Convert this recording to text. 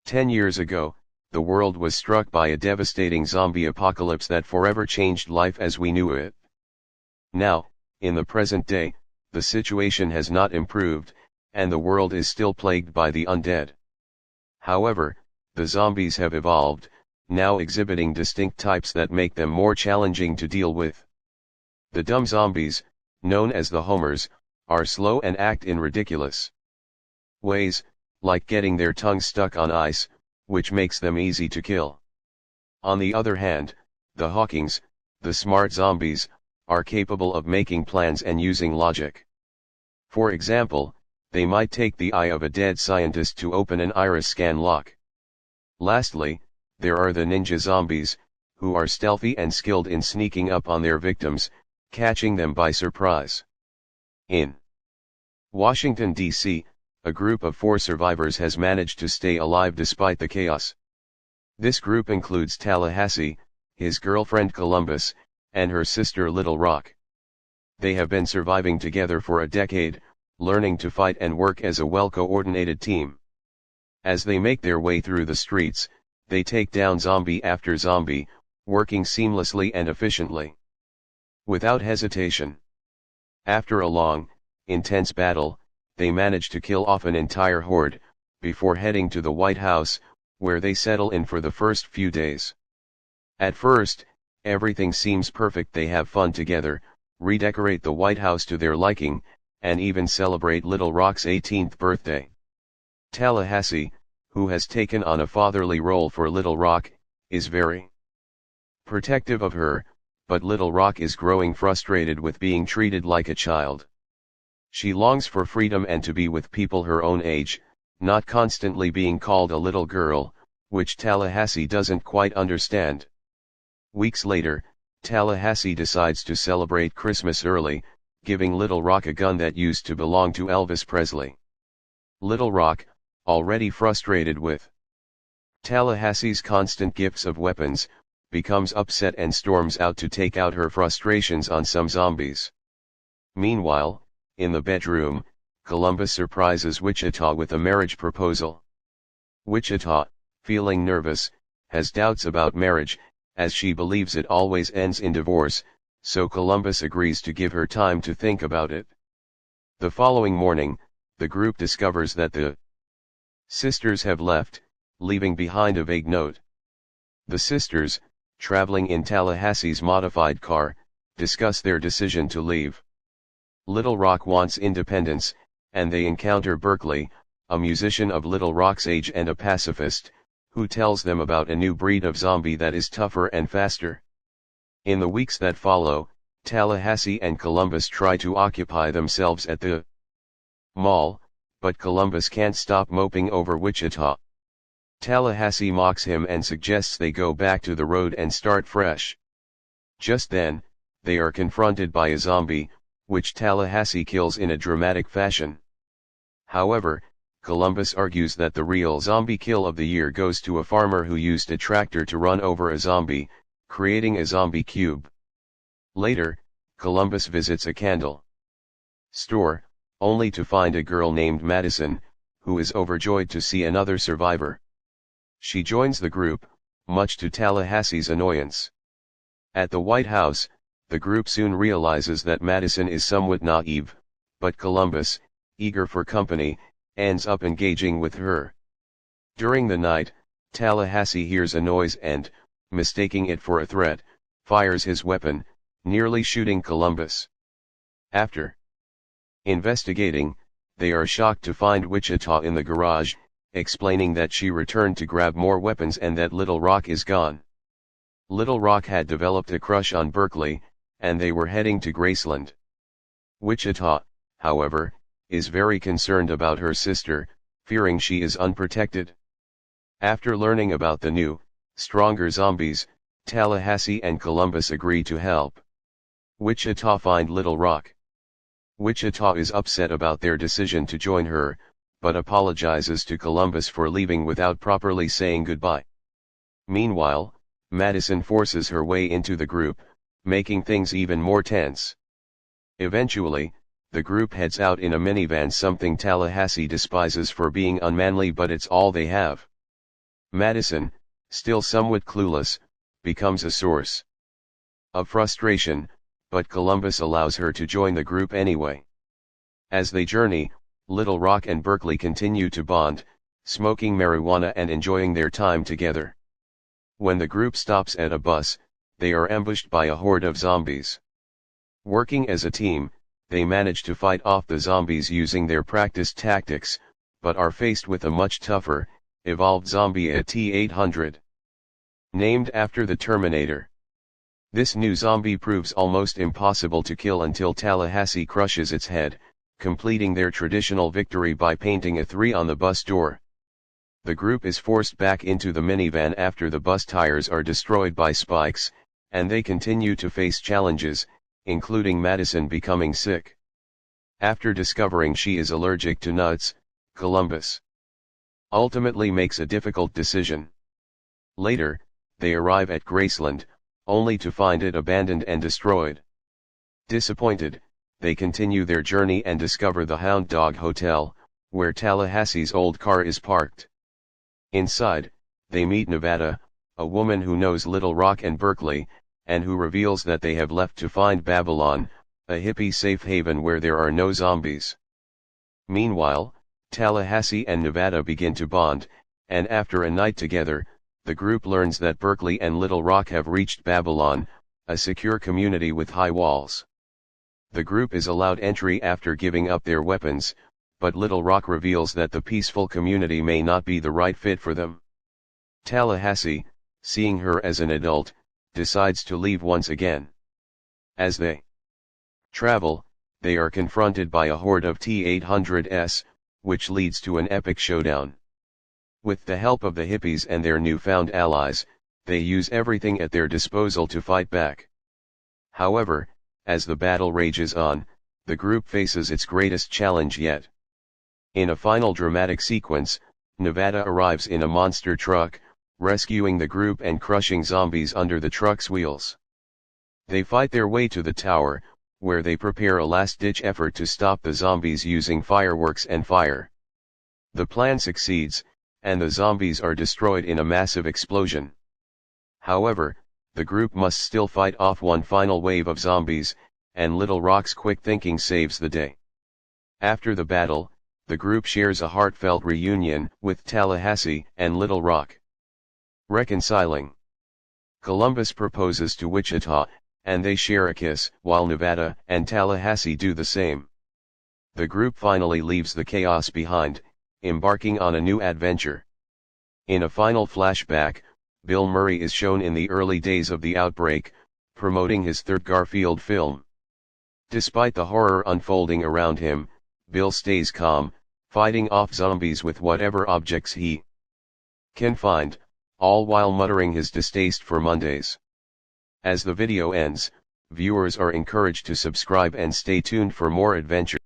10 years ago, the world was struck by a devastating zombie apocalypse that forever changed life as we knew it. Now, in the present day, the situation has not improved, and the world is still plagued by the undead. However, the zombies have evolved, now exhibiting distinct types that make them more challenging to deal with. The dumb zombies, known as the homers, are slow and act in ridiculous ways, like getting their tongues stuck on ice, which makes them easy to kill. On the other hand, the Hawkings, the smart zombies, are capable of making plans and using logic. For example, they might take the eye of a dead scientist to open an iris scan lock. Lastly, there are the ninja zombies, who are stealthy and skilled in sneaking up on their victims, catching them by surprise. In Washington, D.C., a group of 4 survivors has managed to stay alive despite the chaos. This group includes Tallahassee, his girlfriend Columbus, and her sister Little Rock. They have been surviving together for a decade, learning to fight and work as a well-coordinated team. As they make their way through the streets, they take down zombie after zombie, working seamlessly and efficiently. Without hesitation. After a long, intense battle, they manage to kill off an entire horde, before heading to the White House, where they settle in for the first few days. At first, everything seems perfect. They have fun together, redecorate the White House to their liking, and even celebrate Little Rock's 18th birthday. Tallahassee, who has taken on a fatherly role for Little Rock, is very protective of her, but Little Rock is growing frustrated with being treated like a child. She longs for freedom and to be with people her own age, not constantly being called a little girl, which Tallahassee doesn't quite understand. Weeks later, Tallahassee decides to celebrate Christmas early, giving Little Rock a gun that used to belong to Elvis Presley. Little Rock, already frustrated with Tallahassee's constant gifts of weapons, becomes upset and storms out to take out her frustrations on some zombies. Meanwhile, in the bedroom, Columbus surprises Wichita with a marriage proposal. Wichita, feeling nervous, has doubts about marriage, as she believes it always ends in divorce, so Columbus agrees to give her time to think about it. The following morning, the group discovers that the sisters have left, leaving behind a vague note. The sisters, traveling in Tallahassee's modified car, discuss their decision to leave. Little Rock wants independence, and they encounter Berkeley, a musician of Little Rock's age and a pacifist, who tells them about a new breed of zombie that is tougher and faster. In the weeks that follow, Tallahassee and Columbus try to occupy themselves at the mall, but Columbus can't stop moping over Wichita. Tallahassee mocks him and suggests they go back to the road and start fresh. Just then, they are confronted by a zombie, which Tallahassee kills in a dramatic fashion. However, Columbus argues that the real zombie kill of the year goes to a farmer who used a tractor to run over a zombie, creating a zombie cube. Later, Columbus visits a candle store, only to find a girl named Madison, who is overjoyed to see another survivor. She joins the group, much to Tallahassee's annoyance. At the White House, the group soon realizes that Madison is somewhat naive, but Columbus, eager for company, ends up engaging with her. During the night, Tallahassee hears a noise and, mistaking it for a threat, fires his weapon, nearly shooting Columbus. After investigating, they are shocked to find Wichita in the garage, explaining that she returned to grab more weapons and that Little Rock is gone. Little Rock had developed a crush on Berkeley, and they were heading to Graceland. Wichita, however, is very concerned about her sister, fearing she is unprotected. After learning about the new, stronger zombies, Tallahassee and Columbus agree to help Wichita find Little Rock. Wichita is upset about their decision to join her, but apologizes to Columbus for leaving without properly saying goodbye. Meanwhile, Madison forces her way into the group, making things even more tense. Eventually, the group heads out in a minivan, something Tallahassee despises for being unmanly, but it's all they have. Madison, still somewhat clueless, becomes a source of frustration, but Columbus allows her to join the group anyway. As they journey, Little Rock and Berkeley continue to bond, smoking marijuana and enjoying their time together. When the group stops at a bus, they are ambushed by a horde of zombies. Working as a team, they manage to fight off the zombies using their practiced tactics, but are faced with a much tougher, evolved zombie, a T-800. Named after the Terminator. This new zombie proves almost impossible to kill until Tallahassee crushes its head, completing their traditional victory by painting a 3 on the bus door. The group is forced back into the minivan after the bus tires are destroyed by spikes, and they continue to face challenges, including Madison becoming sick. After discovering she is allergic to nuts, Columbus ultimately makes a difficult decision. Later, they arrive at Graceland, only to find it abandoned and destroyed. Disappointed, they continue their journey and discover the Hound Dog Hotel, where Tallahassee's old car is parked. Inside, they meet Nevada, a woman who knows Little Rock and Berkeley, and who reveals that they have left to find Babylon, a hippie safe haven where there are no zombies. Meanwhile, Tallahassee and Nevada begin to bond, and after a night together, the group learns that Berkeley and Little Rock have reached Babylon, a secure community with high walls. The group is allowed entry after giving up their weapons, but Little Rock reveals that the peaceful community may not be the right fit for them. Tallahassee, seeing her as an adult, decides to leave once again. As they travel, they are confronted by a horde of T-800s, which leads to an epic showdown. With the help of the hippies and their newfound allies, they use everything at their disposal to fight back. However, as the battle rages on, the group faces its greatest challenge yet. In a final dramatic sequence, Nevada arrives in a monster truck, rescuing the group and crushing zombies under the truck's wheels. They fight their way to the tower, where they prepare a last-ditch effort to stop the zombies using fireworks and fire. The plan succeeds, and the zombies are destroyed in a massive explosion. However, the group must still fight off one final wave of zombies, and Little Rock's quick thinking saves the day. After the battle, the group shares a heartfelt reunion with Tallahassee and Little Rock. Reconciling. Columbus proposes to Wichita, and they share a kiss, while Nevada and Tallahassee do the same. The group finally leaves the chaos behind, embarking on a new adventure. In a final flashback, Bill Murray is shown in the early days of the outbreak, promoting his third Garfield film. Despite the horror unfolding around him, Bill stays calm, fighting off zombies with whatever objects he can find, all while muttering his distaste for Mondays. As the video ends, viewers are encouraged to subscribe and stay tuned for more adventures.